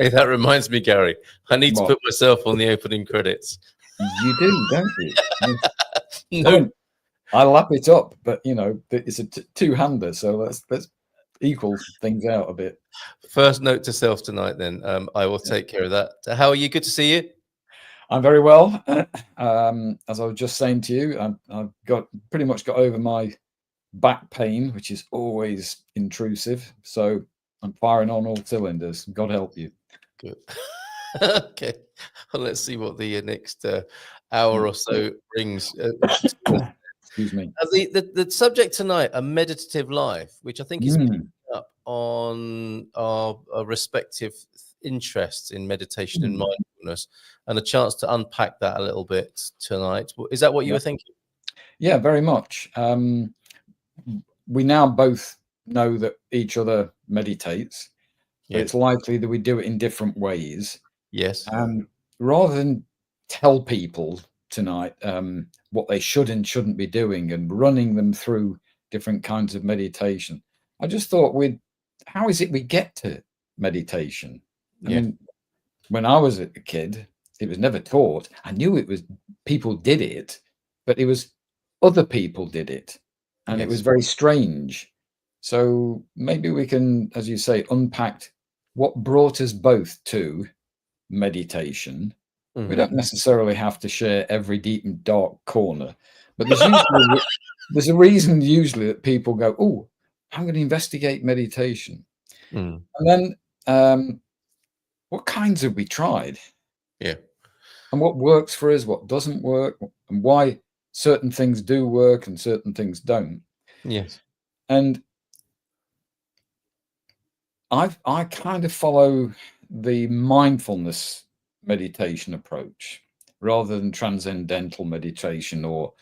Hey, that reminds me, Gary. I need to What put myself on the opening credits. you do, don't you? Yes. I No, mean, I lap it up, but it's a two-hander, so let's equal things out a bit. first note to self tonight. Then I will Yeah. take care of that. How are you? Good to see you. I'm very well. As I was just saying to you, I've pretty much got over my back pain, which is always intrusive. So I'm firing on all cylinders. God help you. Good. Okay. Well, let's see what the next hour or so brings. Excuse me. The subject tonight, a meditative life, which I think is picking Mm, up on our respective interests in meditation and mm. mindfulness, and a chance to unpack that a little bit tonight. Is that what you Yeah, were thinking? yeah, very much. We now both know that each other meditates, but Yeah. it's likely that we do it in different ways. Yes. And rather than tell people tonight what they should and shouldn't be doing and running them through different kinds of meditation, I just thought how is it we get to meditation? I Yeah. mean, when I was a kid, it was never taught. I knew it was people did it, but it was other people did it, and it was Yes. very strange. So maybe we can, as you say, unpack what brought us both to meditation. We Hmm. don't necessarily have to share every deep and dark corner, but there's a reason usually that people go, "Oh, I'm going to investigate meditation," Mm. and then what kinds have we tried? Yeah. And what works for us, what doesn't work, and why certain things do work and certain things don't. Yes. And I kind of follow the mindfulness meditation approach rather than transcendental meditation or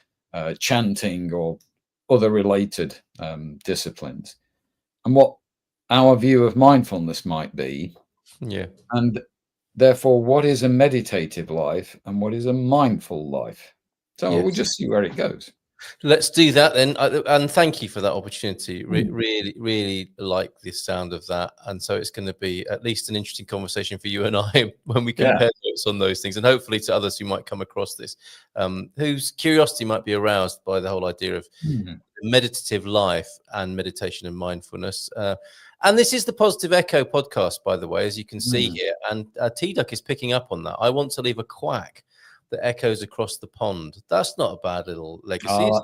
chanting or other related disciplines. And what our view of mindfulness might be, Yeah. and therefore what is a meditative life and what is a mindful life. So we'll Yes. just see where it goes. Let's do that then, and thank you for that opportunity. Mm. Really, really like the sound of that, and so it's going to be at least an interesting conversation for you and I when we Yeah. compare notes on those things, and hopefully to others who might come across this, whose curiosity might be aroused by the whole idea of Mm. meditative life and meditation and mindfulness. And this is the Positive Echo podcast, by the way, as you can see Mm. here, and T Duck is picking up on that. I want to leave a quack that echoes across the pond. That's not a bad little legacy, is Ah,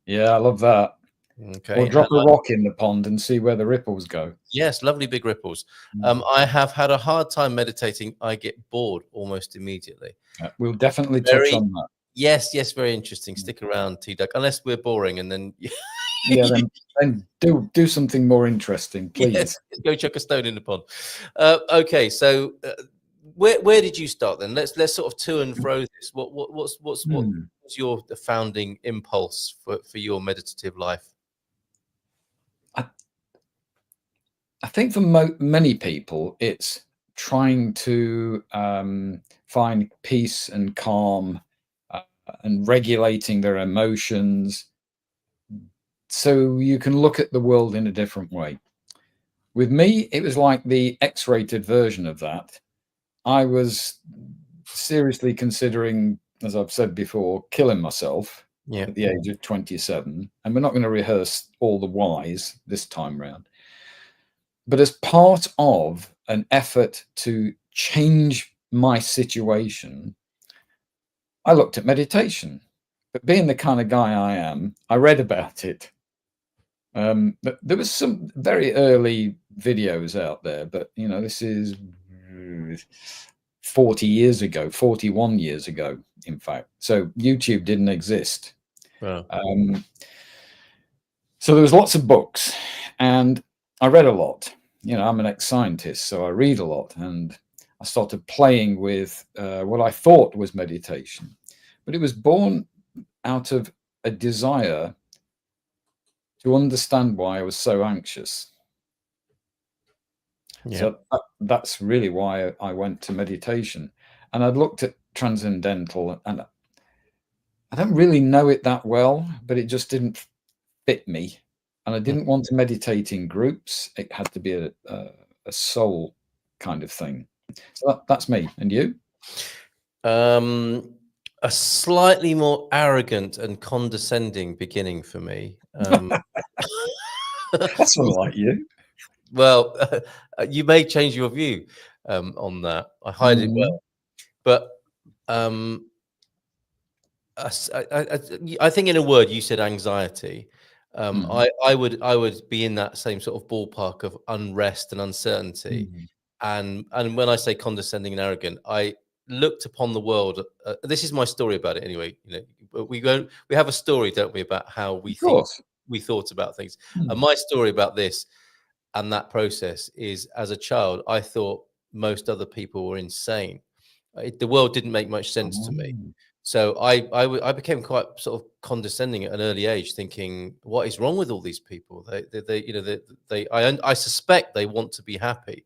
yeah, I love that. it? Or Okay. drop a rock in the pond and see where the ripples go. Yes, lovely big ripples. Mm. I have had a hard time meditating. I get bored almost immediately. We'll definitely touch Very, on that. yes, very interesting. Mm. Stick around, T Duck, unless we're boring, and then Yeah, then do something more interesting, yes, please. go chuck a stone in the pond. Okay, so where did you start then? Let's sort of to and fro this. What Hmm. was your the founding impulse for your meditative life? I, I think for many people, it's trying to find peace and calm uh, and regulating their emotions so you can look at the world in a different way. With me, it was like the X-rated version of that. I was seriously considering, as I've said before, killing myself Yeah, at the age of 27. And we're not going to rehearse all the whys this time round. But as part of an effort to change my situation, I looked at meditation. But being the kind of guy I am, I read about it. But there was some very early videos out there, but this is 40 years ago, 41 years ago, in fact. So YouTube didn't exist. well, Um, so there was lots of books, and I read a lot. I'm an ex-scientist, so I read a lot, and I started playing with what I thought was meditation, but it was born out of a desire to understand why I was so anxious. yeah, So that's really why I went to meditation. And I'd looked at transcendental, and I don't really know it that well, but it just didn't fit me. And I mm, didn't want to meditate in groups. It had to be a soul kind of thing. So that's me. And you? A slightly more arrogant and condescending beginning for me. That's all like you. Well, you may change your view on that. I hide it Mhm. well, but um, I think in a word, you said anxiety. Mhm. I would be in that same sort of ballpark of unrest and uncertainty. Mhm. And when I say condescending and arrogant, I looked upon the world. This is my story about it anyway. We have a story, don't we, about how Of course. we thought about things. And Mm. my story about this and that process is, as a child, I thought most other people were insane. The world didn't make much sense to me. Oh. So I became quite sort of condescending at an early age, thinking, "What is wrong with all these people? I suspect they want to be happy,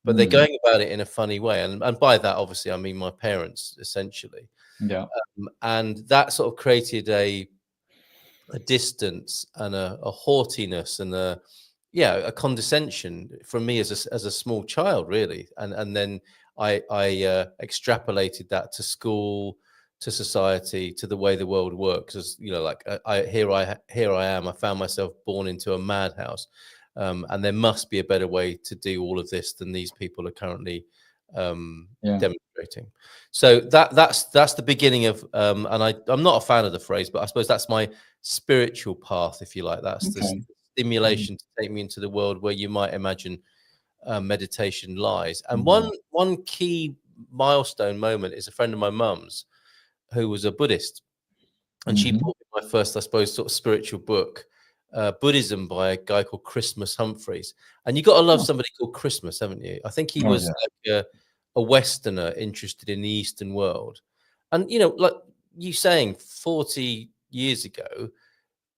but they're Mm. going about it in a funny way." And by that, obviously, I mean my parents, essentially. Yeah. And that sort of created a distance and a haughtiness and a condescension from me as a small child, really. And then I extrapolated that to school, to society, to the way the world works. As you know, like here I am. I found myself born into a madhouse, and there must be a better way to do all of this than these people are currently Yeah. demonstrating. So that's the beginning of, and I'm not a fan of the phrase, but I suppose that's my spiritual path, if you like. That's the Okay. Mm. stimulation to take me into the world where you might imagine meditation lies. And Mhm. one key milestone moment is a friend of my mum's who was a Buddhist, and she Mhm. bought me my first, I suppose, sort of spiritual book, Buddhism by a guy called Christmas Humphreys. And you got to love Oh. somebody called Christmas, haven't you? I think he Oh, was yeah. like a Westerner interested in the Eastern world. And, like you saying 40 years ago,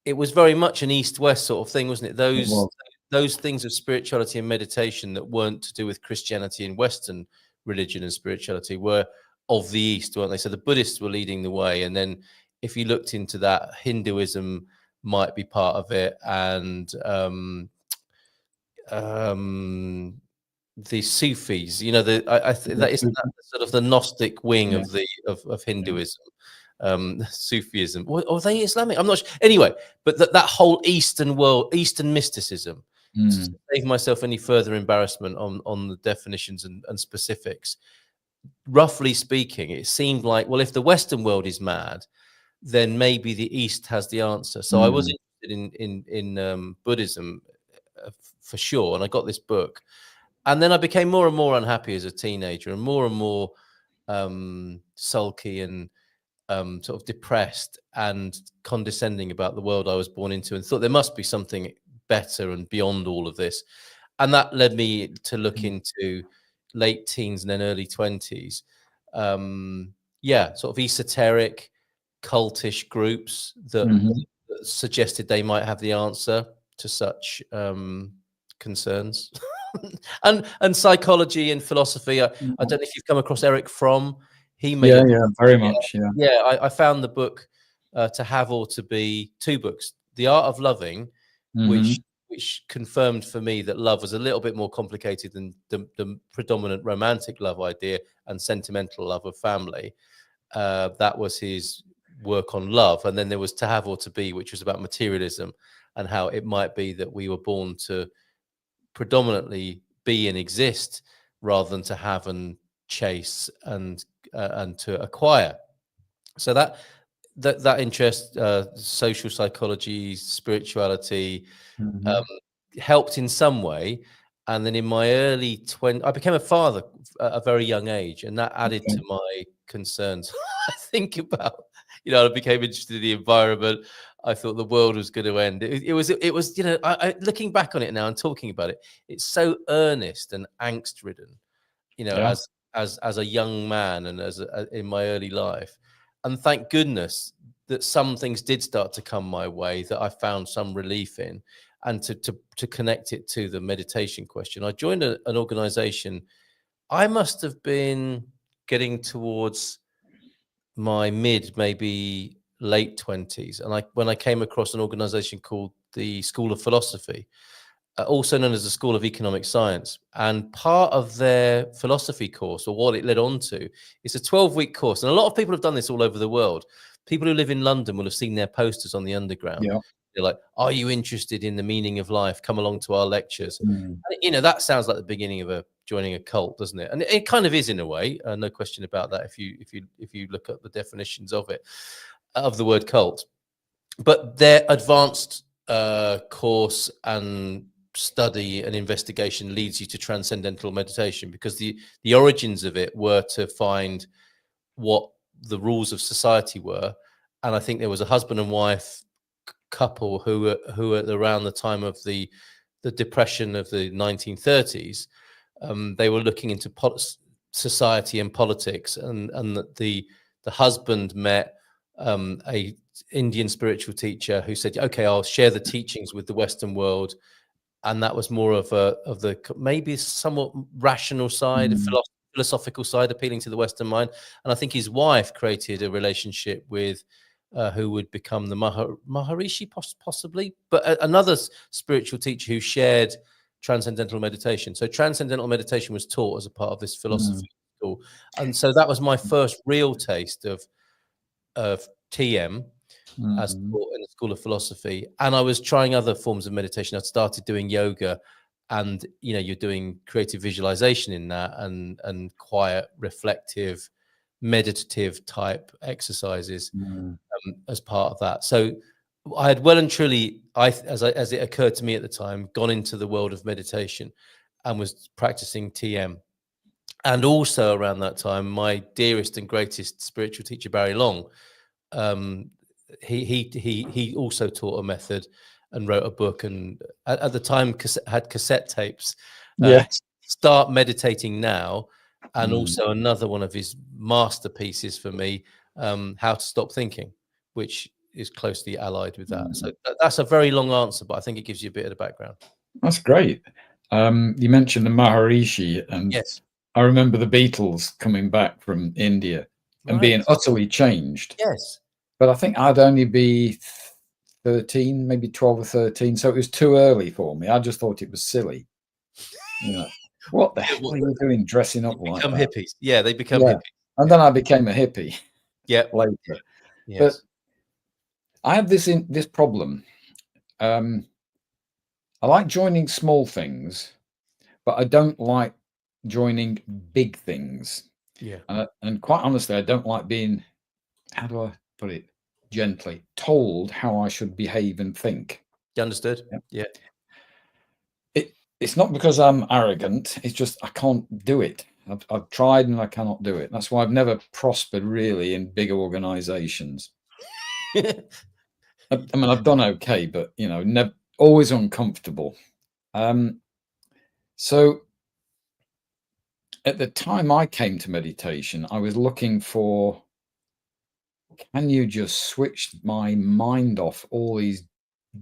it was very much an East-West sort of thing, wasn't it? It Those was. those things of spirituality and meditation that weren't to do with Christianity and Western religion and spirituality were of the East, weren't they? So the Buddhists were leading the way, and then if you looked into that, Hinduism might be part of it, and um, the Sufis. That isn't that sort of the Gnostic wing Yeah. of the of Yeah. Hinduism, Sufism. Or are they Islamic? I'm not sure. Anyway, but that whole Eastern world, Eastern mysticism. To Mm. save myself any further embarrassment on the definitions and specifics, roughly speaking, it seemed like, well, if the Western world is mad, then maybe the East has the answer. So I was Mm. interested in Buddhism, for sure, and I got this book, and then I became more and more unhappy as a teenager, and more sulky and sort of depressed and condescending about the world I was born into, and thought there must be something better and beyond all of this. And that led me to look Mm. into late teens and then early 20s. Yeah, sort of esoteric, cultish groups Mhm. that suggested they might have the answer to such concerns. And psychology and philosophy. I Mhm. don't know if you've come across Eric Fromm. He made Yeah, a book. yeah, very Yeah, much, yeah. yeah. I found the book To Have or to Be, two books: The Art of Loving, which Mhm. confirmed for me that love was a little bit more complicated than the predominant romantic love idea and sentimental love of family. That was his work on love. And then there was To Have or to Be, which was about materialism and how it might be that we were born to predominantly be and exist rather than to have and chase and to acquire. So that interest, social psychology, spirituality, um, Mhm. helped in some way. And then in my early 20s, I became a father at a very young age, and that added Okay. to my concerns. I think about, I became interested in the environment. I thought the world was going to end. It was, looking back on it now and talking about it, it's so earnest and angst ridden, Yeah. as a young man and in my early life. And thank goodness that some things did start to come my way that I found some relief in. And to connect it to the meditation question, I joined an organization. I must have been getting towards my mid, maybe late 20s, and when I came across an organization called the School of Philosophy, also known as the School of Economic Science. And part of their philosophy course, or what it led on to, is a 12-week course. And a lot of people have done this all over the world. People who live in London will have seen their posters on the Underground. Yeah. They're like, "Are you interested in the meaning of life? Come along to our lectures." Mm. You know, that sounds like the beginning of joining a cult, doesn't it? And it kind of is in a way, no question about that. If you look at the definitions of it, of the word cult, but their advanced course and study and investigation leads you to transcendental meditation, because the origins of it were to find what the rules of society were. And I think there was a husband and wife couple who were around the time of the depression of the 1930s. They were looking into society and politics, and the husband met a Indian spiritual teacher who said, "Okay, I'll share the teachings with the Western world," and that was more of the maybe somewhat rational side, Mm. philosophical side, appealing to the Western mind. And I think his wife created a relationship with who would become the Maharishi, possibly, but another spiritual teacher who shared transcendental meditation. So transcendental meditation was taught as a part of this philosophy school, and so that was my first real taste of TM as Mm. taught in the School of Philosophy. And I was trying other forms of meditation. I'd started doing yoga, and you're doing creative visualization in that, and quiet, reflective, meditative type exercises Mm. as part of that. So I had well and truly, as it occurred to me at the time, gone into the world of meditation and was practicing TM. And also around that time, my dearest and greatest spiritual teacher, Barry Long, he also taught a method and wrote a book, and at the time had cassette tapes. Yes. Start Meditating Now, and Mm. also another one of his masterpieces for me, How to Stop Thinking, which is closely allied with that. So that's a very long answer, but I think it gives you a bit of the background. That's great. You mentioned the Maharishi, and Yes. I remember the Beatles coming back from India and being Right. utterly changed. Yes. But I think I'd only be 13, maybe 12 or 13, so it was too early for me. I just thought it was silly. What the hell are you doing dressing up like Become that? hippies. Yeah, they become Yeah. hippies. And then I became a hippie Yeah. later. But Yes. I have this problem. I like joining small things, but I don't like joining big things. Yeah. And quite honestly, I don't like being, how do I put it gently, told how I should behave and think. You understood? Yeah. Yeah. It's not because I'm arrogant. It's just I can't do it. I've tried and I cannot do it. That's why I've never prospered really in big organizations. I mean, I've done okay, but never, always uncomfortable. So at the time I came to meditation, I was looking for, can you just switch my mind off all these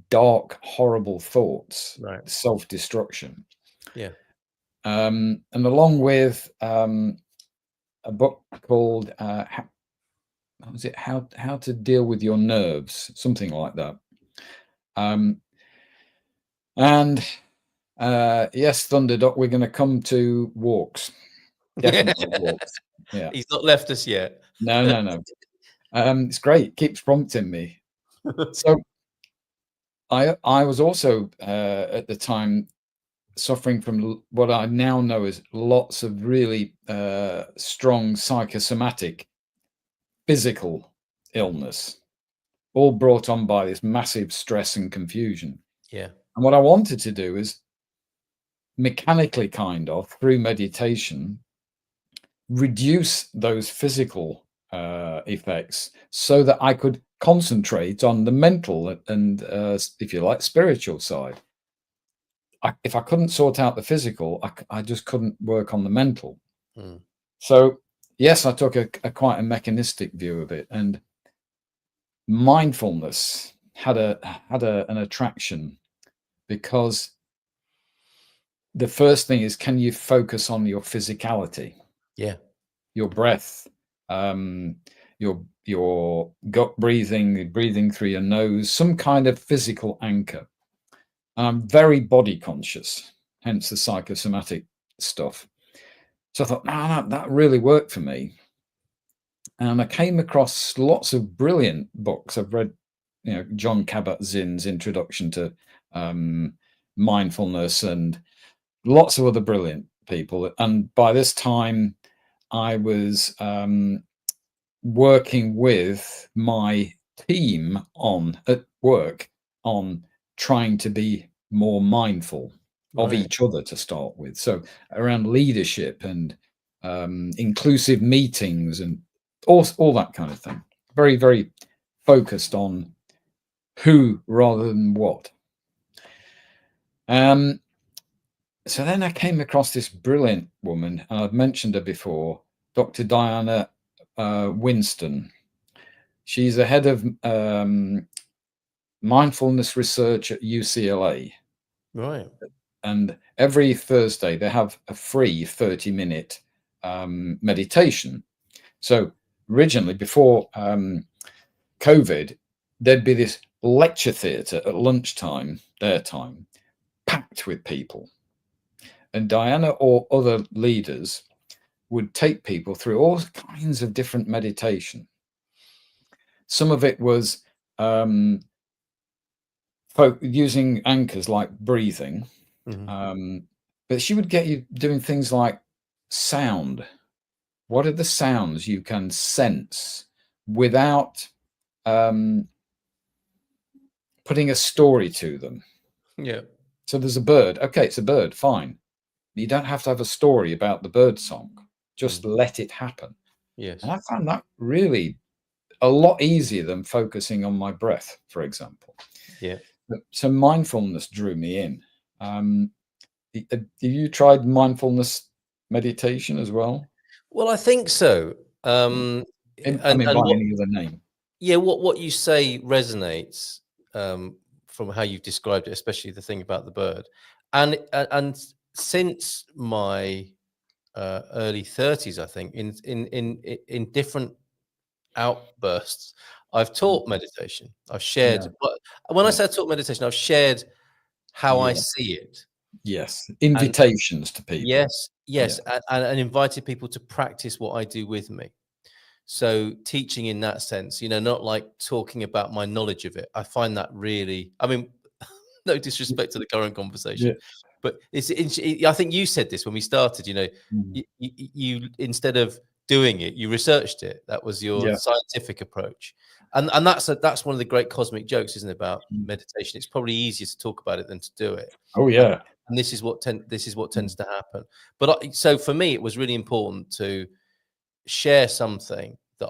dark, horrible thoughts, Right. self-destruction? Yeah. And along with a book called How to Deal with Your Nerves, something like that. And yes, Thunderdoc, we're going to come to walks. Definitely walks. Yeah. He's not left us yet. No. It's great. Keeps prompting me. So I was also at the time suffering from what I now know as lots of really strong psychosomatic physical illness, all brought on by this massive stress and confusion. Yeah. And what I wanted to do is mechanically, kind of through meditation, reduce those physical effects so that I could concentrate on the mental and if you like, spiritual side. If I couldn't sort out the physical, I just couldn't work on the mental. So yes, I took a quite a mechanistic view of it, and mindfulness had an attraction, because the first thing is, can you focus on your physicality? Yeah. Your breath, your gut breathing through your nose, some kind of physical anchor. and I'm very body conscious, hence the psychosomatic stuff. So I thought, no, that really worked for me. And I came across lots of brilliant books. I've read, John Kabat-Zinn's Introduction to Mindfulness, and lots of other brilliant people. And by this time, I was working with my team at work on trying to be more mindful of Right. each other to start with. So around leadership and inclusive meetings and all that kind of thing. Very, very focused on who rather than what. So then I came across this brilliant woman, and I've mentioned her before, Dr. Diana Winston. She's the head of mindfulness research at UCLA. Right. And every Thursday they have a free 30-minute meditation. So originally, before COVID, there'd be this lecture theatre at lunchtime, their time, packed with people. And Diana or other leaders would take people through all kinds of different meditation. Some of it was using anchors like breathing. But she would get you doing things like sound. What are the sounds you can sense without putting a story to them? Yeah. So there's a bird. Okay, it's a bird. Fine. You don't have to have a story about the bird song. Just let it happen. Yes. And I found that really a lot easier than focusing on my breath, for example. Yeah. So mindfulness drew me in. Have you tried mindfulness meditation as well? Well, I think so. I mean, by any other name. Yeah, what you say resonates from how you've described it, especially the thing about the bird. And since my early 30s, I think in different outbursts, I've taught meditation. I've shared. But when I say I taught meditation, I've shared how I see it. Yes, invitations to people. Yes, and invited people to practice what I do with me. So teaching in that sense, not like talking about my knowledge of it. I find that really, I mean, no disrespect to the current conversation, but I think you said this when we started, you instead of doing it, you researched it. That was your scientific approach. And that's one of the great cosmic jokes, isn't it, about meditation? It's probably easier to talk about it than to do it. Oh yeah. And this is what tends to happen. But so for me, it was really important to share something that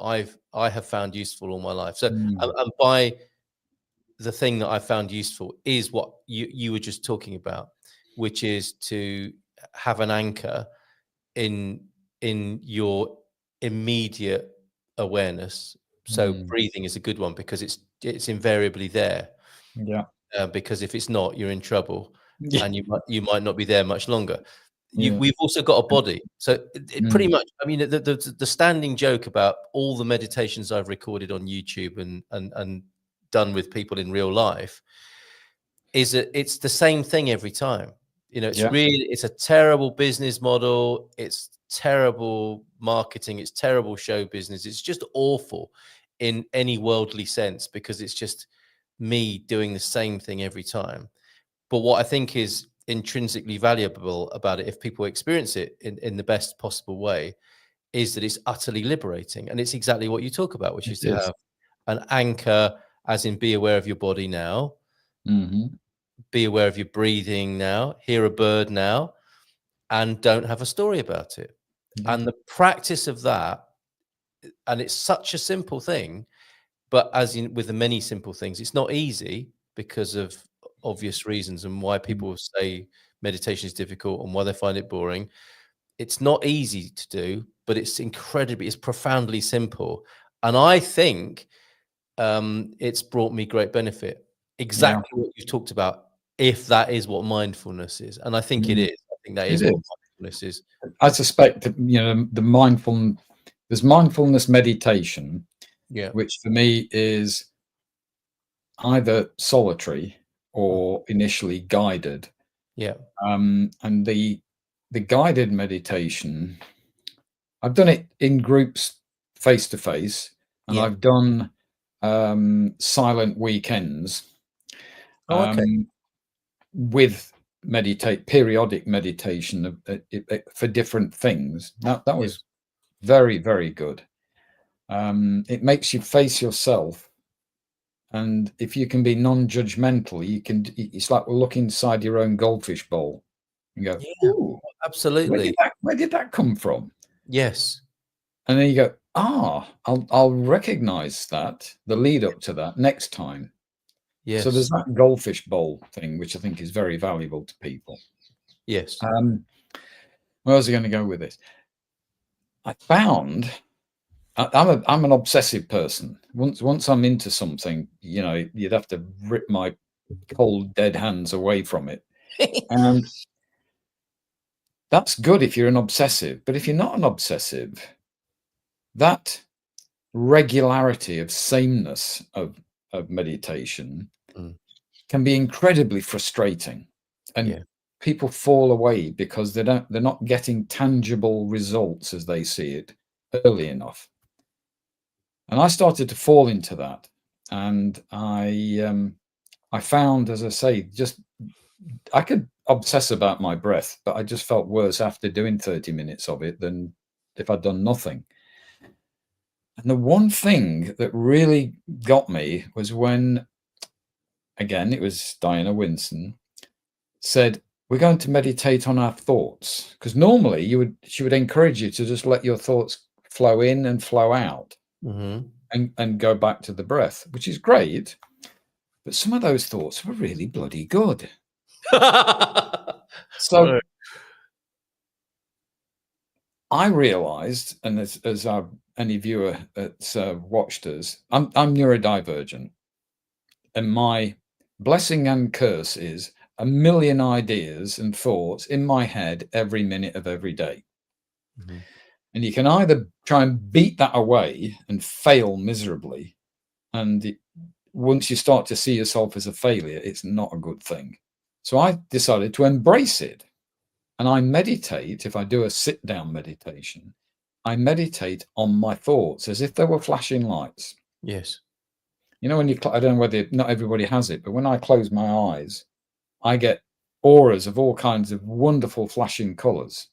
I have found useful all my life. So and by the thing that I found useful is what you were just talking about, which is to have an anchor in your immediate awareness. So breathing is a good one because it's invariably there. Yeah. Because if it's not, you're in trouble, and you might not be there much longer. We've also got a body, so it pretty much. I mean, the standing joke about all the meditations I've recorded on YouTube and done with people in real life is that it's the same thing every time. It's a terrible business model. It's terrible marketing. It's terrible show business. It's just awful in any worldly sense because it's just me doing the same thing every time. But what I think is intrinsically valuable about it, if people experience it in the best possible way, is that it's utterly liberating. And it's exactly what you talk about, which is to have an anchor, as in be aware of your body now, be aware of your breathing now, hear a bird now, and don't have a story about it. And the practice of that, and it's such a simple thing, but as in with the many simple things, it's not easy because of obvious reasons and why people say meditation is difficult and why they find it boring. It's not easy to do, but it's profoundly simple. And I think it's brought me great benefit. Exactly what you talked about, if that is what mindfulness is. And I think it is. I think that is what mindfulness is. I suspect that, there's mindfulness meditation, which for me is either solitary or initially guided. Yeah. And the guided meditation, I've done it in groups face to face, and Yeah. I've done silent weekends Oh, okay. with periodic meditation for different things. That Yeah. was very, very good. It makes you face yourself, and if you can be non-judgmental, you can. It's like look inside your own goldfish bowl and go, Yeah. "Ooh, Absolutely. where did that come from?" Yes. And then you go, I'll recognize that, the lead up to that next time. So there's Yes. that goldfish bowl thing, which I think is very valuable to people. Yes. Where was I going to go with this? I found I'm an obsessive person. Once I'm into something, you'd have to rip my cold dead hands away from it. And that's good if you're an obsessive. But if you're not an obsessive, that regularity of sameness of meditation Mm. can be incredibly frustrating, and Yeah. people fall away because they're not getting tangible results as they see it early enough. And I started to fall into that, and I found, as I say, just I could obsess about my breath, but I just felt worse after doing 30 minutes of it than if I'd done nothing. And the one thing that really got me was when, again, it was Diana Winson said, "We're going to meditate on our thoughts." Because normally she would encourage you to just let your thoughts flow in and flow out Mm-hmm. and go back to the breath, which is great. But some of those thoughts were really bloody good. So Right. I realized, and as any viewer that's watched us, I'm neurodivergent. And my blessing and curse is a million ideas and thoughts in my head every minute of every day. Mm-hmm. And you can either try and beat that away and fail miserably. And once you start to see yourself as a failure, it's not a good thing. So I decided to embrace it. And I meditate. If I do a sit down meditation, I meditate on my thoughts as if they were flashing lights. Yes. When I don't know whether not everybody has it, but when I close my eyes, I get auras of all kinds of wonderful flashing colors.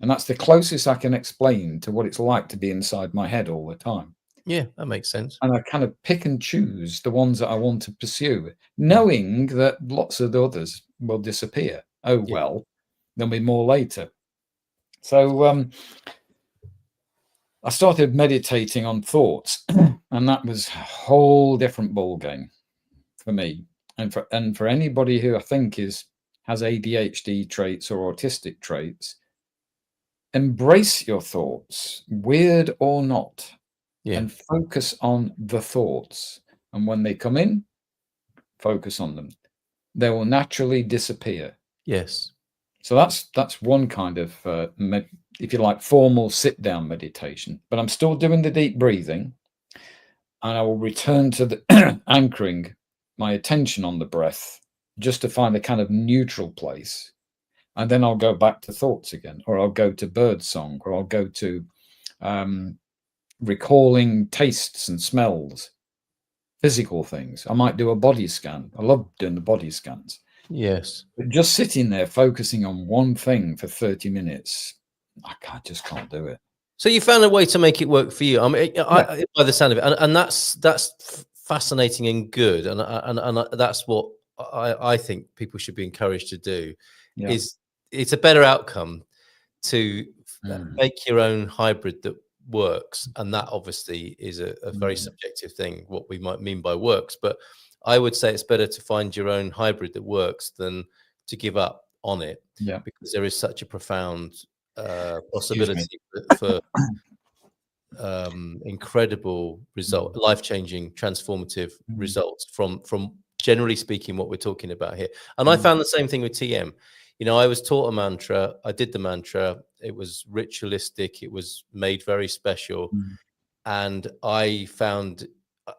And that's the closest I can explain to what it's like to be inside my head all the time. Yeah, that makes sense. And I kind of pick and choose the ones that I want to pursue, Mm. knowing that lots of the others will disappear. Oh, Yeah. well, there'll be more later. So I started meditating on thoughts, and that was a whole different ballgame for me. And for anybody who I think has ADHD traits or autistic traits, embrace your thoughts, weird or not, Yeah. and focus on the thoughts. And when they come in, focus on them. They will naturally disappear. Yes. So that's one kind of, if you like, formal sit-down meditation. But I'm still doing the deep breathing, and I will return to the anchoring my attention on the breath just to find a kind of neutral place. And then I'll go back to thoughts again, or I'll go to bird song, or I'll go to recalling tastes and smells, physical things. I might do a body scan. I love doing the body scans. Yes. But just sitting there focusing on one thing for 30 minutes, I just can't do it. So you found a way to make it work for you. I mean, Yeah. by the sound of it, and that's fascinating and good, and that's what I think people should be encouraged to do. Yeah. Is it's a better outcome to Mm. make your own hybrid that works, and that obviously is a very Mm. subjective thing, what we might mean by works. But I would say it's better to find your own hybrid that works than to give up on it, Yeah. because there is such a profound Excuse me. possibility for incredible result, life-changing, transformative Mm. results from generally speaking what we're talking about here. And I Mm. found the same thing with TM. I was taught a mantra, I did the mantra, it was ritualistic, it was made very special, Mm. and I found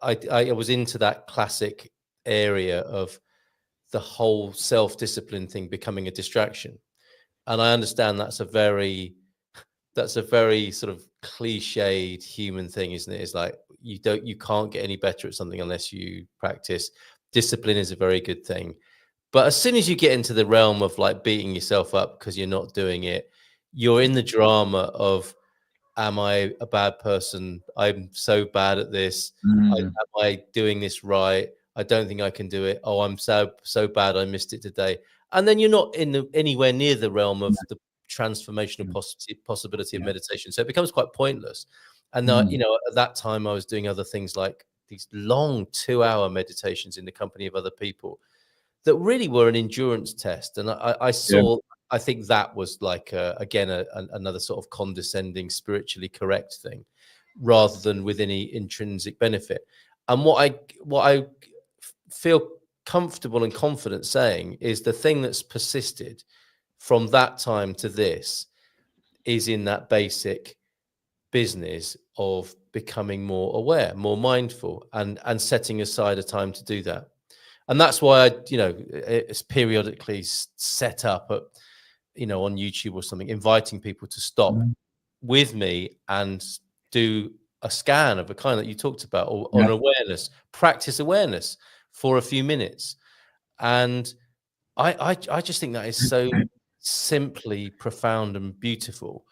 I was into that classic area of the whole self-discipline thing becoming a distraction. And I understand that's a very sort of cliched human thing, isn't it? It's like you can't get any better at something unless you practice. Discipline is a very good thing. But as soon as you get into the realm of like beating yourself up because you're not doing it, you're in the drama of, am I a bad person? I'm so bad at this. Am I doing this right? I don't think I can do it. Oh, I'm so bad. I missed it today. And then you're not anywhere near the realm of the transformational possibility of meditation. So it becomes quite pointless. And at that time I was doing other things like these long 2-hour meditations in the company of other people that really were an endurance test. And I saw, I think that was like, another sort of condescending, spiritually correct thing, rather than with any intrinsic benefit. And what I feel comfortable and confident saying is the thing that's persisted from that time to this is in that basic business of becoming more aware, more mindful, and setting aside a time to do that. And that's why it's periodically set up at, on YouTube or something, inviting people to stop with me and do a scan of a kind that you talked about, or on awareness, practice awareness for a few minutes. And I just think that is so simply profound and beautiful,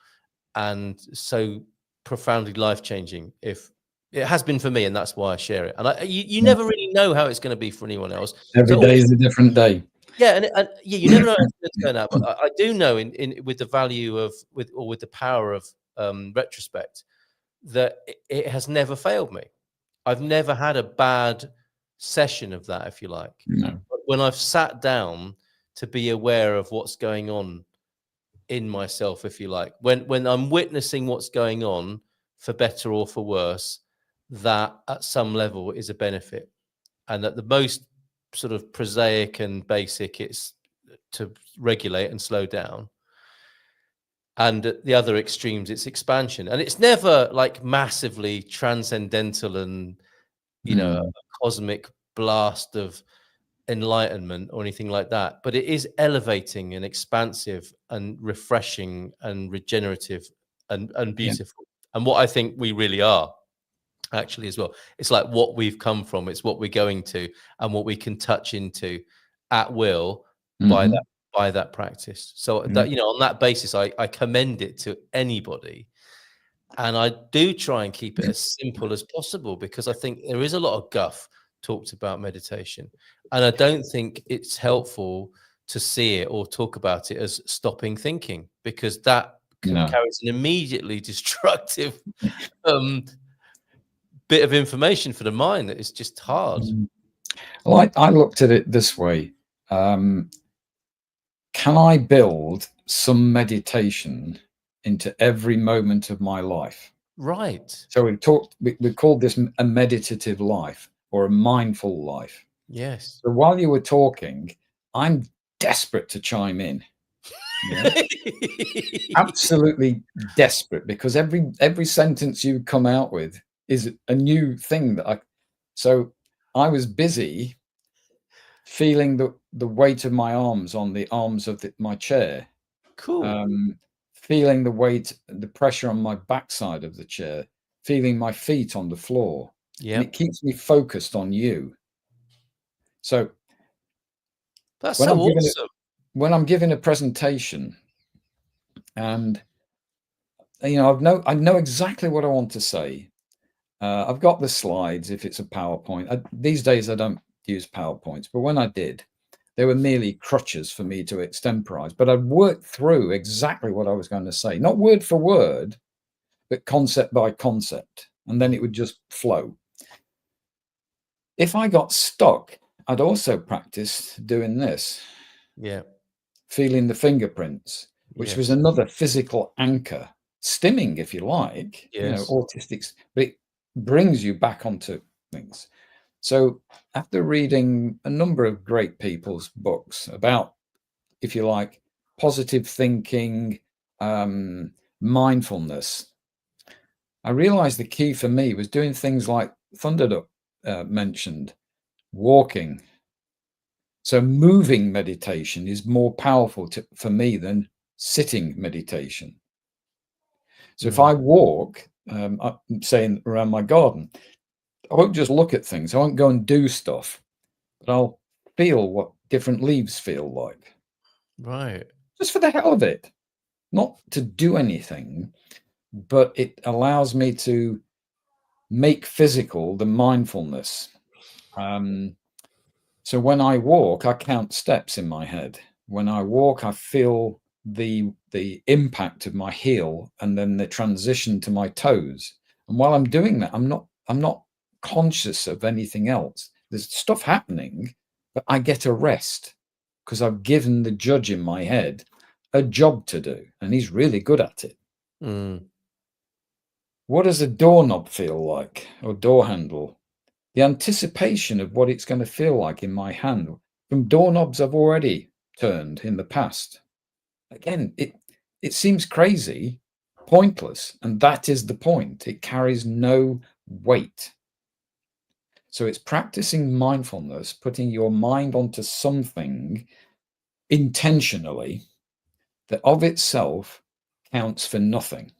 and so profoundly life-changing. If it has been for me, and that's why I share it. And you never really know how it's going to be for anyone else. Every day is a different day. Yeah, and you never know how it's going to turn out. But I do know, in with the value of with the power of retrospect, that it has never failed me. I've never had a bad session of that, if you like. No. But when I've sat down to be aware of what's going on in myself, if you like, when I'm witnessing what's going on, for better or for worse, that at some level is a benefit. And at the most sort of prosaic and basic, it's to regulate and slow down. And at the other extremes, it's expansion. And it's never like massively transcendental and, a cosmic blast of enlightenment or anything like that. But it is elevating and expansive and refreshing and regenerative and beautiful. And what I think we really are, actually, as well. It's like what we've come from, it's what we're going to, and what we can touch into at will by that practice. So that, on that basis, I commend it to anybody. And I do try and keep it as simple as possible, because I think there is a lot of guff talked about meditation, and I don't think it's helpful to see it or talk about it as stopping thinking, because that carries an immediately destructive bit of information for the mind that is just hard. Well, I looked at it this way. Can I build some meditation into every moment of my life? Right. So we called this a meditative life, or a mindful life. Yes. So while you were talking, I'm desperate to chime in. Absolutely desperate, because every sentence you come out with is a new thing that so I was busy feeling the weight of my arms on the arms of my chair. Cool. Feeling the weight, the pressure on my backside of the chair, feeling my feet on the floor. And it keeps me focused on you. So that's so awesome. When I'm giving a presentation, and I know exactly what I want to say. I've got the slides if it's a PowerPoint. These days I don't use PowerPoints, but when I did, they were merely crutches for me to extemporize. But I'd worked through exactly what I was going to say, not word for word, but concept by concept, and then it would just flow. If I got stuck, I'd also practice doing this. Yeah. Feeling the fingerprints, which was another physical anchor, stimming, if you like, autistics, but it brings you back onto things. So after reading a number of great people's books about, if you like, positive thinking, mindfulness, I realized the key for me was doing things like Thunderduck mentioned, walking, So moving meditation is more powerful for me than sitting meditation. So if I walk, I'm saying around my garden, I won't just look at things. I won't go and do stuff, but I'll feel what different leaves feel like. Right. Just for the hell of it. Not to do anything, but it allows me to make physical the mindfulness. So when I walk, I count steps in my head. When I walk, I feel the impact of my heel and then the transition to my toes. And while I'm doing that, I'm not conscious of anything else. There's stuff happening, but I get a rest because I've given the judge in my head a job to do, and he's really good at it. What does a doorknob feel like, or door handle? The anticipation of what it's going to feel like in my hand from doorknobs I've already turned in the past. Again, it seems crazy, pointless, and that is the point. It carries no weight. So it's practicing mindfulness, putting your mind onto something intentionally that of itself counts for nothing.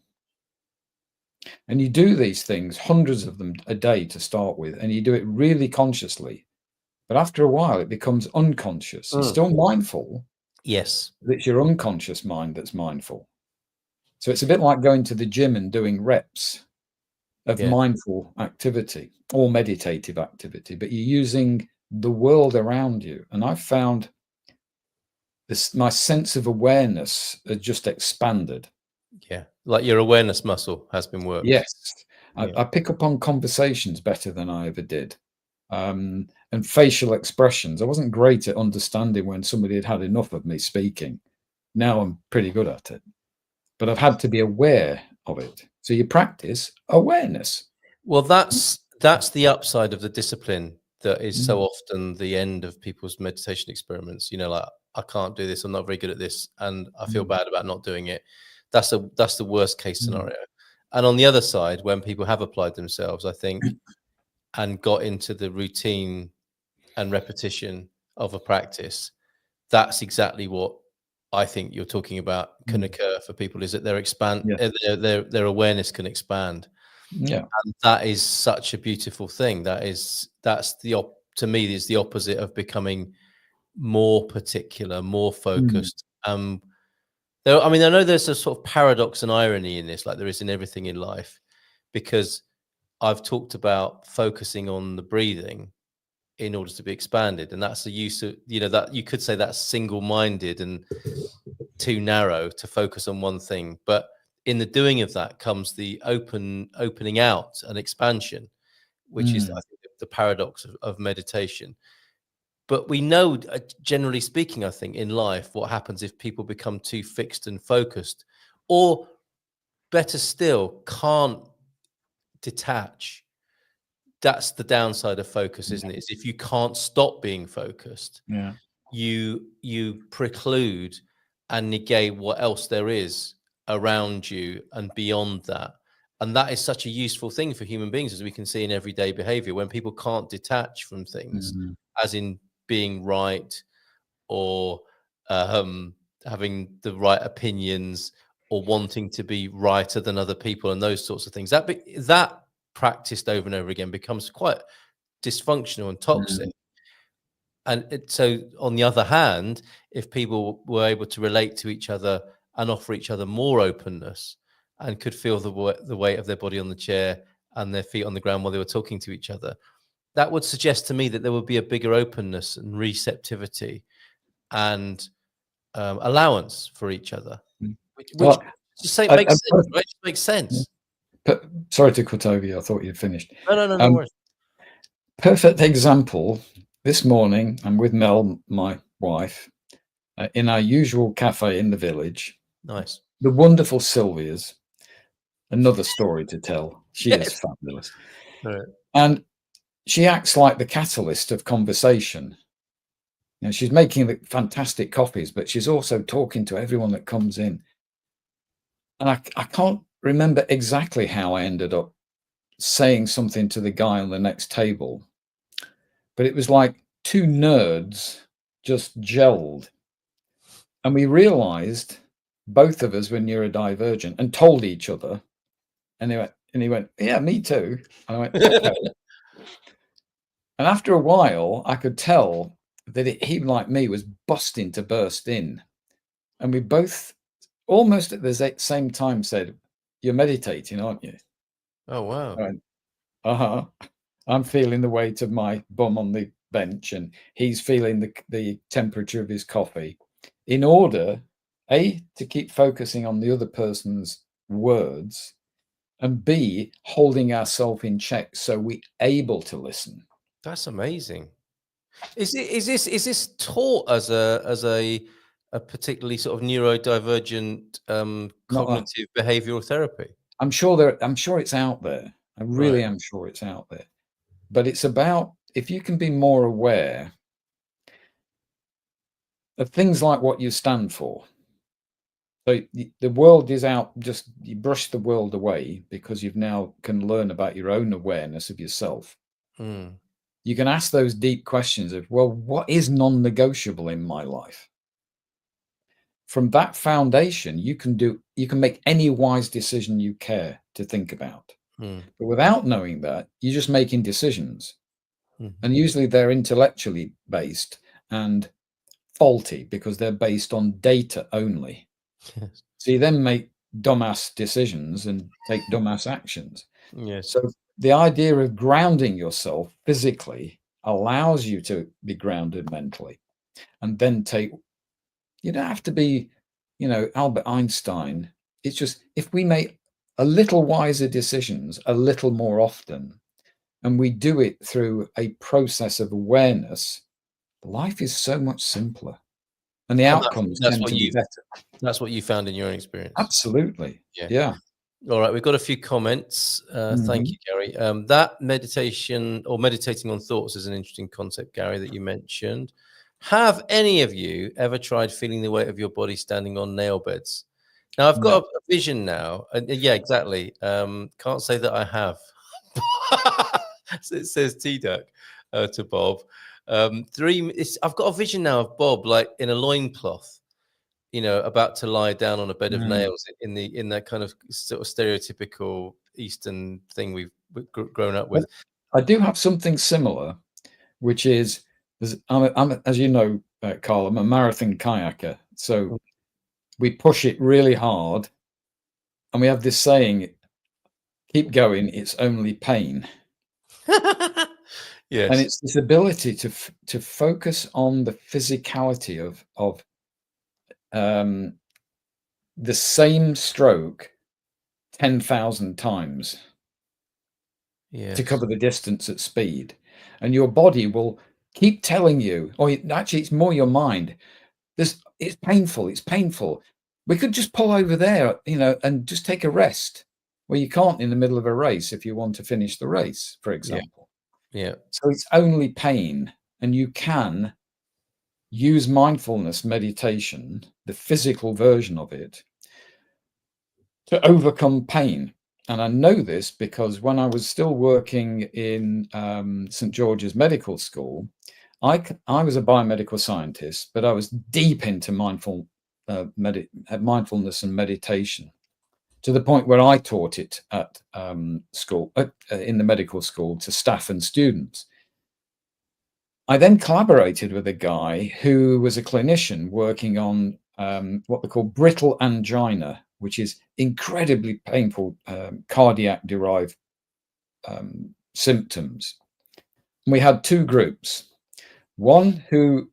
And you do these things, hundreds of them a day to start with, and you do it really consciously. But after a while, it becomes unconscious. You're still mindful. Yes. But it's your unconscious mind that's mindful. So it's a bit like going to the gym and doing reps of mindful activity or meditative activity, but you're using the world around you. And I've found this, my sense of awareness has just expanded. Yeah, like your awareness muscle has been worked. Yes. I pick up on conversations better than I ever did. And facial expressions. I wasn't great at understanding when somebody had had enough of me speaking. Now I'm pretty good at it, but I've had to be aware of it. So you practice awareness. Well, that's the upside of the discipline that is so often the end of people's meditation experiments. You know, like, I can't do this, I'm not very good at this, and I feel bad about not doing it. That's the worst case scenario. And on the other side, when people have applied themselves, I think, and got into the routine and repetition of a practice, that's exactly what I think you're talking about can occur for people, is that their awareness can expand. Yeah. And that is such a beautiful thing. To me, is the opposite of becoming more particular, more focused. I mean, I know there's a sort of paradox and irony in this, like there is in everything in life, because I've talked about focusing on the breathing in order to be expanded, and that's the use of, that you could say that's single-minded and too narrow to focus on one thing. But in the doing of that comes the opening out and expansion, which is, I think, the paradox of meditation. But we know, generally speaking, I think in life, what happens if people become too fixed and focused, or better still, can't detach. That's the downside of focus, isn't it? Is if you can't stop being focused, you preclude and negate what else there is around you and beyond that. And that is such a useful thing for human beings, as we can see in everyday behavior. When people can't detach from things, as in being right, or having the right opinions, or wanting to be righter than other people, and those sorts of things, that practiced over and over again becomes quite dysfunctional and toxic. And so, on the other hand, if people were able to relate to each other and offer each other more openness, and could feel the weight of their body on the chair and their feet on the ground while they were talking to each other, that would suggest to me that there would be a bigger openness and receptivity and allowance for each other, which just say makes sense, right? It makes sense. Sorry to cut over you. I thought you'd finished. No worries. Perfect example. This morning, I'm with Mel, my wife, in our usual cafe in the village. Nice. The wonderful Sylvia's. Another story to tell. She is fabulous. Right. And she acts like the catalyst of conversation. She's making the fantastic coffees, but she's also talking to everyone that comes in. And I can't remember exactly how I ended up saying something to the guy on the next table, but it was like two nerds just gelled. And we realized both of us were neurodivergent and told each other. And he went, yeah, me too. And I went, okay. And after a while, I could tell that he, like me, was busting to burst in. And we both, almost at the same time, said, you're meditating, aren't you? Oh, wow. I went, uh-huh. I'm feeling the weight of my bum on the bench, and he's feeling the temperature of his coffee, in order, A, to keep focusing on the other person's words, and B, holding ourselves in check so we're able to listen. That's amazing. Is this taught as a particularly sort of neurodivergent cognitive behavioral therapy? I'm sure it's out there. I really Right. am sure it's out there. But it's about, if you can be more aware of things like what you stand for. So the world is out, just you brush the world away because you've now can learn about your own awareness of yourself. Mm. You can ask those deep questions of, well, what is non-negotiable in my life? From that foundation, you can make any wise decision you care to think about. Mm. But without knowing that, you're just making decisions. Mhm. And usually they're intellectually based and faulty because they're based on data only. Yes. So you then make dumbass decisions and take dumbass actions. Yes. So the idea of grounding yourself physically allows you to be grounded mentally, and then you don't have to be, Albert Einstein. It's just, if we make a little wiser decisions a little more often, and we do it through a process of awareness, life is so much simpler and the And outcomes that's tend what to be you better. that's what you found in your own experience. Absolutely. Yeah. Yeah. All right, we've got a few comments. Thank Mhm. you, Gary. That meditation or meditating on thoughts is an interesting concept, Gary, that you mentioned. Have any of you ever tried feeling the weight of your body standing on nail beds? Now, I've No. got a vision now. Yeah, exactly. Can't say that I have. So it says T-Duck to Bob. I've got a vision now of Bob like in a loincloth, about to lie down on a bed of Mm. nails in that kind of sort of stereotypical Eastern thing we've grown up Well, with. I do have something similar, which is, as you know, Carl, I'm a marathon kayaker. So we push it really hard. And we have this saying, keep going, it's only pain. And Yes, it's this ability to focus on the physicality of the same stroke 10,000 times to yes, cover the distance at speed. And your body will keep telling you, or actually, it's more your mind. It's painful. It's painful. We could just pull over there, and just take a rest. Well, you can't in the middle of a race if you want to finish the race, for yeah, example. yeah, So it's only pain. And you can use mindfulness meditation, the physical version of it, to overcome pain. And I know this because when I was still working in St. George's Medical School, I was a biomedical scientist, but I was deep into mindfulness and meditation, to the point where I taught it at school, in the medical school, to staff and students. I then collaborated with a guy who was a clinician working on what they call brittle angina, which is incredibly painful cardiac-derived symptoms. And we had two groups. One who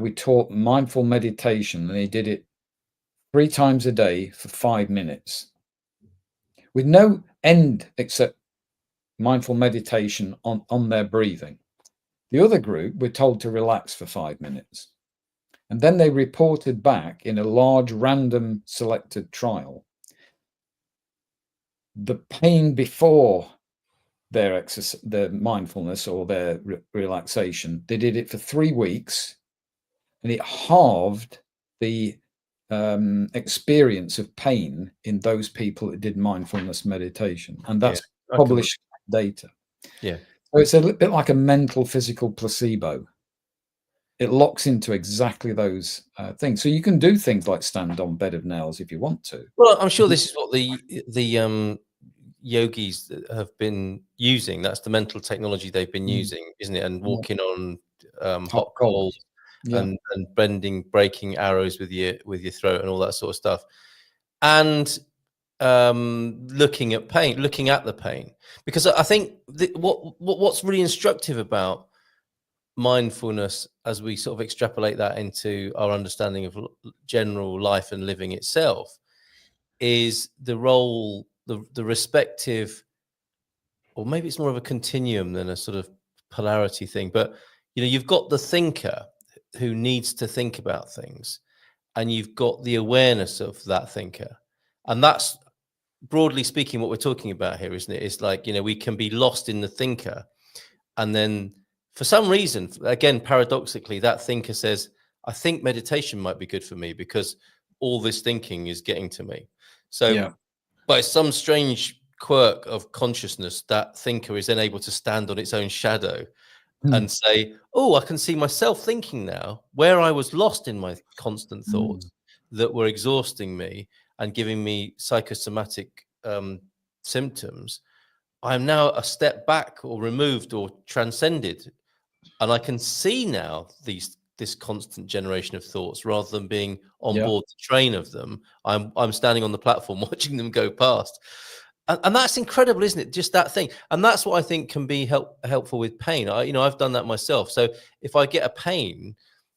we taught mindful meditation, and he did it 3 times a day for 5 minutes, with no end except mindful meditation on their breathing. The other group were told to relax for 5 minutes. And then they reported back in a large random selected trial the pain before their mindfulness or their relaxation. They did it for 3 weeks, and it halved the experience of pain in those people that did mindfulness meditation. And yeah. that's I can, published data. yeah, So it's a little bit like a mental physical placebo. it locks into exactly those things. So you can do things like stand on bed of nails if you want to. Well, I'm sure this is what the yogis have been using. That's the mental technology they've been using, isn't it? And walking on hot coals and breaking arrows with your throat and all that sort of stuff. And looking at the pain, because I think what's really instructive about mindfulness, as we sort of extrapolate that into our understanding of general life and living itself, is the role, the respective, or maybe it's more of a continuum than a sort of polarity thing. But you've got the thinker who needs to think about things, and you've got the awareness of that thinker, and that's, broadly speaking, what we're talking about here, isn't it? It's like, we can be lost in the thinker, and then for some reason, again, paradoxically, that thinker says, I think meditation might be good for me because all this thinking is getting to me. So by some strange quirk of consciousness, that thinker is then able to stand on its own shadow and say, oh, I can see myself thinking now, where I was lost in my constant thoughts that were exhausting me and giving me psychosomatic symptoms. I'm now a step back or removed or transcended, and I can see now this constant generation of thoughts rather than being on board the train of them. I'm standing on the platform watching them go past, and that's incredible, isn't it? Just that thing, and that's what I think can be helpful with pain. I've done that myself. So if I get a pain,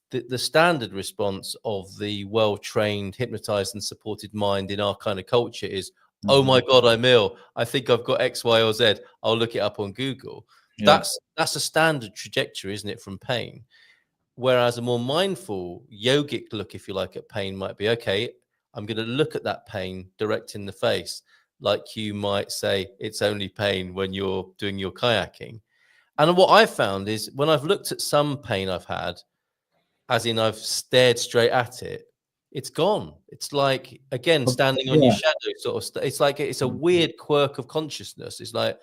the standard response of the well-trained, hypnotized, and supported mind in our kind of culture is, oh my God, I'm ill. I think I've got X, Y, or Z. I'll look it up on Google. That's a standard trajectory, isn't it, from pain? Whereas a more mindful, yogic look, if you like, at pain might be, okay, I'm going to look at that pain direct in the face. Like you might say, it's only pain when you're doing your kayaking. And what I've found is when I've looked at some pain I've had, as in I've stared straight at it, it's gone. It's like, again, standing on your shadow sort of. It's like, it's a weird quirk of consciousness. It's like,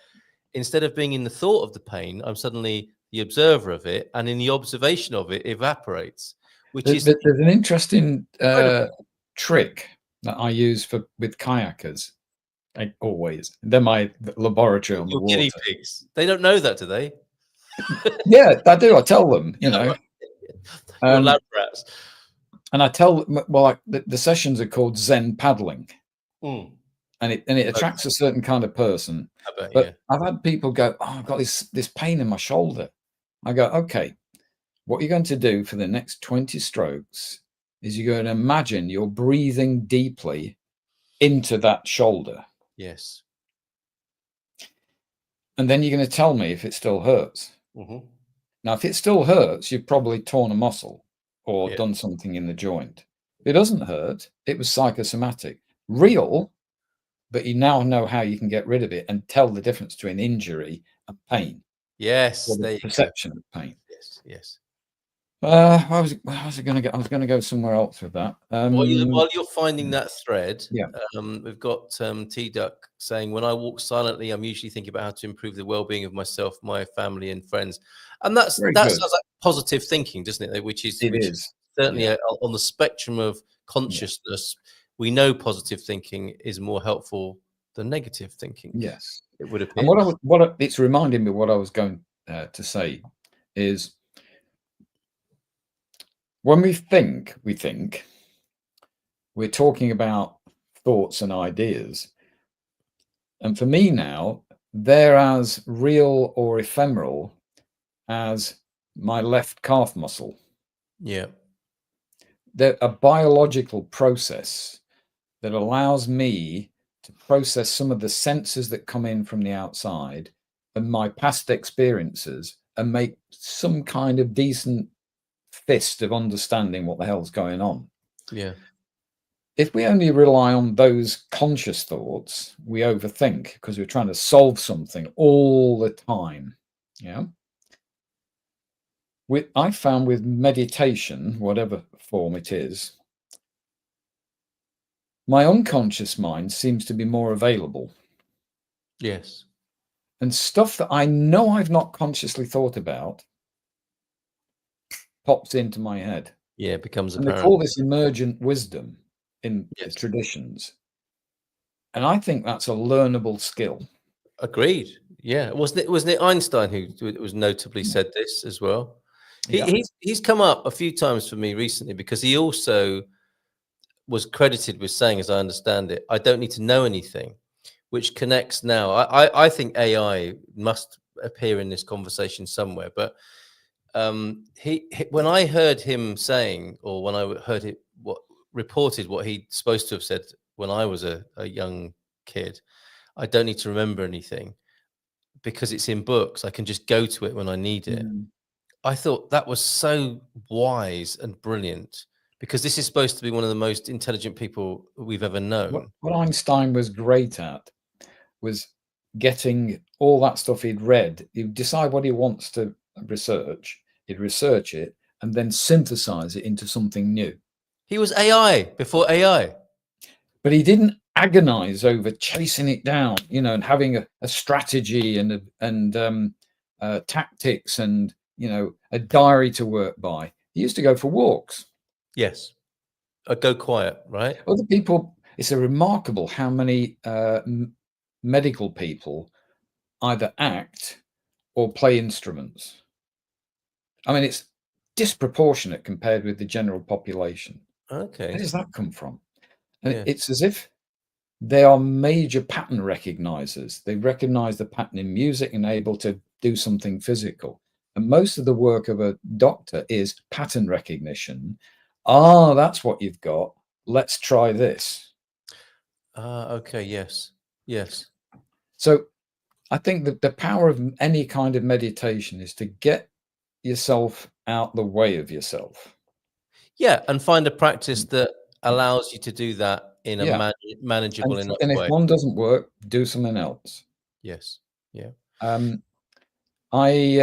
instead of being in the thought of the pain, I'm suddenly the observer of it, and in the observation of it evaporates, which is There's an interesting incredible. trick that I use with kayakers. Always, they're my laboratory on the Your guinea water. pigs. They don't know that, do they? Yeah, I do. I tell them, Your lab rats. and I tell them, well, the sessions are called Zen paddling, Mm. and it attracts a certain kind of person. I bet, But yeah. I've had people go, oh, I've got this pain in my shoulder. I go, okay, what you're going to do for the next 20 strokes is you're going to imagine you're breathing deeply into that shoulder. Yes. And then you're going to tell me if it still hurts. Now, if it still hurts, you've probably torn a muscle or done something in the joint. If it doesn't hurt, it was psychosomatic. Real, but you now know how you can get rid of it and tell the difference between injury and pain. Yes, Or the there you perception go. of pain. Yes. I was going to go. I was going to go somewhere else with that. While you're finding that thread, Yeah. We've got T Duck saying, when I walk silently, I'm usually thinking about how to improve the well-being of myself, my family, and friends. And that sounds like positive thinking, doesn't it? Which is certainly on the spectrum of consciousness. We know positive thinking is more helpful than negative thinking. Yes, it would appear. And what it's reminding me, what I was going to say is, when we think, we're talking about thoughts and ideas. And for me now, they're as real or ephemeral as my left calf muscle. Yeah. They're a biological process that allows me to process some of the senses that come in from the outside and my past experiences and make some kind of decent fist of understanding what the hell's going on. Yeah. If we only rely on those conscious thoughts, we overthink because we're trying to solve something all the time. Yeah. I found with meditation, whatever form it is, my unconscious mind seems to be more available. Yes. And stuff that I know I've not consciously thought about pops into my head. Yeah, it becomes And they apparent. call this emergent wisdom in the Yes. traditions. And I think that's a learnable skill. Agreed. Yeah. Wasn't it Einstein who was notably said this as well? Yeah. He's come up a few times for me recently because he also was credited with saying, as I understand it, I don't need to know anything, which connects now. I think AI must appear in this conversation somewhere, but when I heard him saying, or when I heard it what reported what he'd supposed to have said when I was a young kid, I don't need to remember anything because it's in books. I can just go to it when I need it. Mm. I thought that was so wise and brilliant because this is supposed to be one of the most intelligent people we've ever known. What Einstein was great at was getting all that stuff he'd read. He'd decide what he wants to research, he'd research it, and then synthesize it into something new. He was AI before AI. But he didn't agonize over chasing it down, and having a strategy and tactics and a diary to work by. He used to go for walks. Yes. Go quiet, right? Other people, it's a remarkable how many medical people either act or play instruments. I mean, it's disproportionate compared with the general population. Where Okay. does that come from? And Yeah. it's as if they are major pattern recognizers. They recognize the pattern in music and able to do something physical. And most of the work of a doctor is pattern recognition. Ah, that's what you've got. Let's try this. Okay. Yes. Yes. So I think that the power of any kind of meditation is to get yourself out the way of yourself. Yeah, and find a practice that allows you to do that in a Yeah. manageable enough And if way. one doesn't work, do something else. Yes. Yeah. Um, I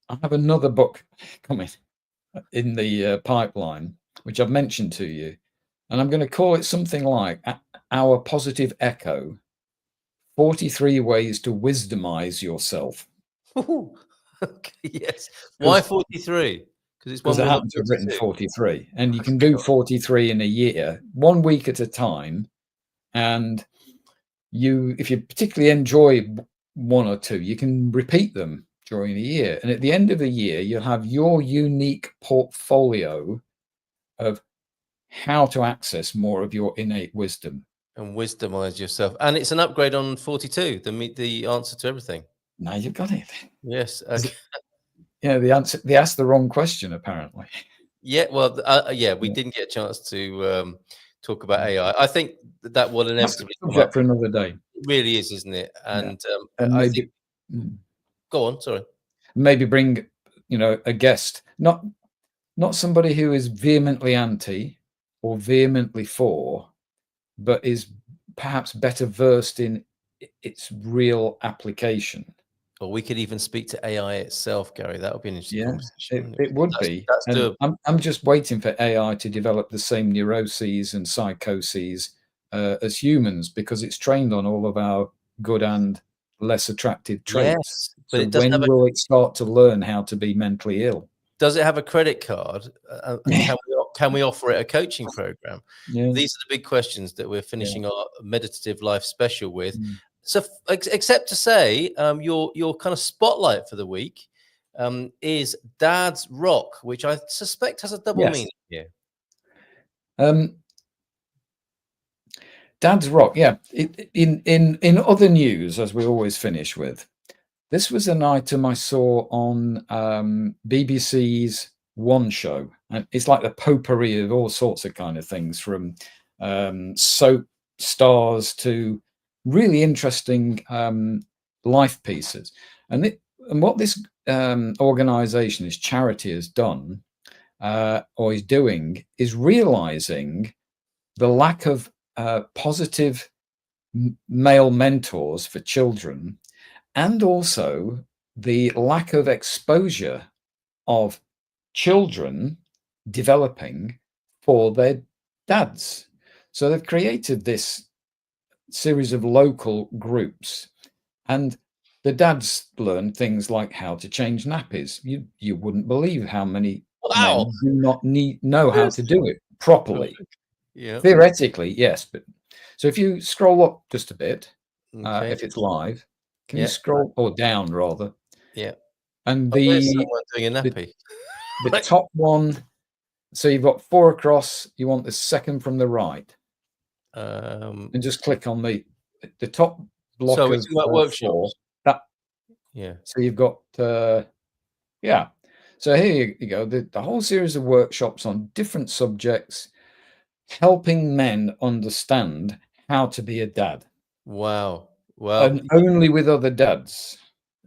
I have another book coming in the pipeline, which I've mentioned to you, and I'm going to call it something like Our Positive Echo, 43 Ways to Wisdomize Yourself. Ooh, okay, yes. Why Because 43? Because it's one I more than happen to have written 42. 43, and you can do 43 in a year, 1 week at a time. And if you particularly enjoy one or two, you can repeat them during the year. And at the end of the year, you'll have your unique portfolio of how to access more of your innate wisdom. And wisdomize yourself. And it's an upgrade on 42, the answer to everything. Now you've got it. Yes. Okay. They asked the wrong question, apparently. Yeah. Well, yeah, we didn't get a chance to talk about AI. I think that will That's a inevitably come subject up. for another day. It really is, isn't it? Yeah. And And I think, maybe go on, sorry. bring a guest, not somebody who is vehemently anti or vehemently for, but is perhaps better versed in its real application. Or we could even speak to AI itself, Gary. That would be an interesting Yeah, conversation. Wouldn't it would That's, be. that's And doable. I'm just waiting for AI to develop the same neuroses and psychoses as humans, because it's trained on all of our good and less attractive traits. Yes, but So it doesn't have when will it start to learn how to be mentally ill? does it have a credit card? And can we offer it a coaching program? Yeah. These are the big questions that we're finishing our meditative life special with. Mm. So, except to say, your kind of spotlight for the week is Dad's Rock, which I suspect has a double Yes. meaning here. Dad's Rock, yeah. In other news, as we always finish with, this was an item I saw on BBC's One Show, and it's like the potpourri of all sorts of kind of things, from soap stars to really interesting life pieces. And what this organization, this charity, has done or is doing is realizing the lack of positive male mentors for children, and also the lack of exposure of children developing for their dads. So they've created this series of local groups, and the dads learn things like how to change nappies. You wouldn't believe how many men Wow. do not know how to do it properly. Yeah. Theoretically, yes, but so if you scroll up just a bit, Okay. if it's live, can you Yeah. scroll or down rather? Yeah. And Oh, there's someone doing a nappy. the top one, so you've got 4 across. You want the second from the right, and just click on the top block So we're of talking about 4. workshops. That Yeah. so you've got yeah. So here you go. The whole series of workshops on different subjects, helping men understand how to be a dad. Wow. Well, And only with other dads.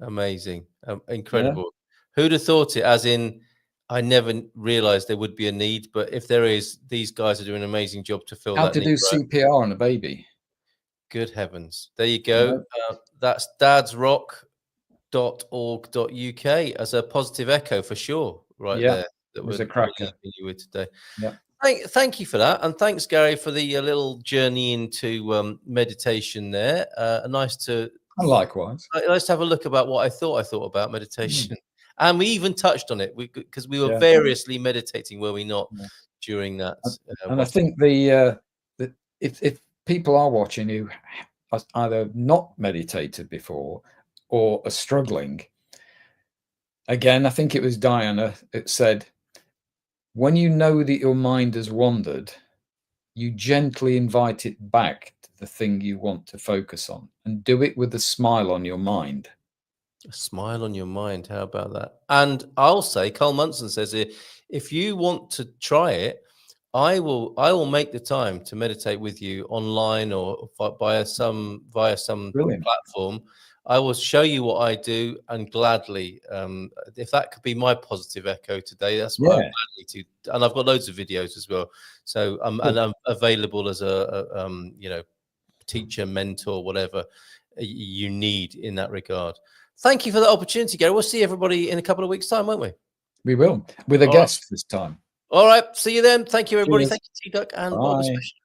amazing. Incredible. Who'd have thought it? As in, I never realized there would be a need, but if there is, these guys are doing an amazing job to fill How that to need. do CPR on a baby. Good heavens. There you go. That's dadsrock.org.uk as a positive echo for sure, right there. That was we're a cracker. leaving you with today. Yeah. Thank you for that. And thanks, Gary, for the little journey into meditation there. Nice to Likewise. Nice to have a look about what I thought about meditation. And we even touched on it because we were Yeah. variously meditating, were we not, during that? And I think the if people are watching who have either not meditated before or are struggling, again, I think it was Diana that said, when you know that your mind has wandered, you gently invite it back to the thing you want to focus on, and do it with a smile on your mind. A smile on your mind. How about that? And I'll say, Carl Munson says here, if you want to try it, I will make the time to meditate with you online or via some Brilliant. platform. I will show you what I do, and gladly, if that could be my positive echo today, that's what I'm gladly to. And I've got loads of videos as well. So and I'm available as a teacher, mentor, whatever you need in that regard. Thank you for that opportunity, Gary. We'll see everybody in a couple of weeks' time, won't we? We will, with a guest this time. All right. See you then. Thank you, everybody. Cheers. Thank you, T-Duck, and Bye. Bob especially.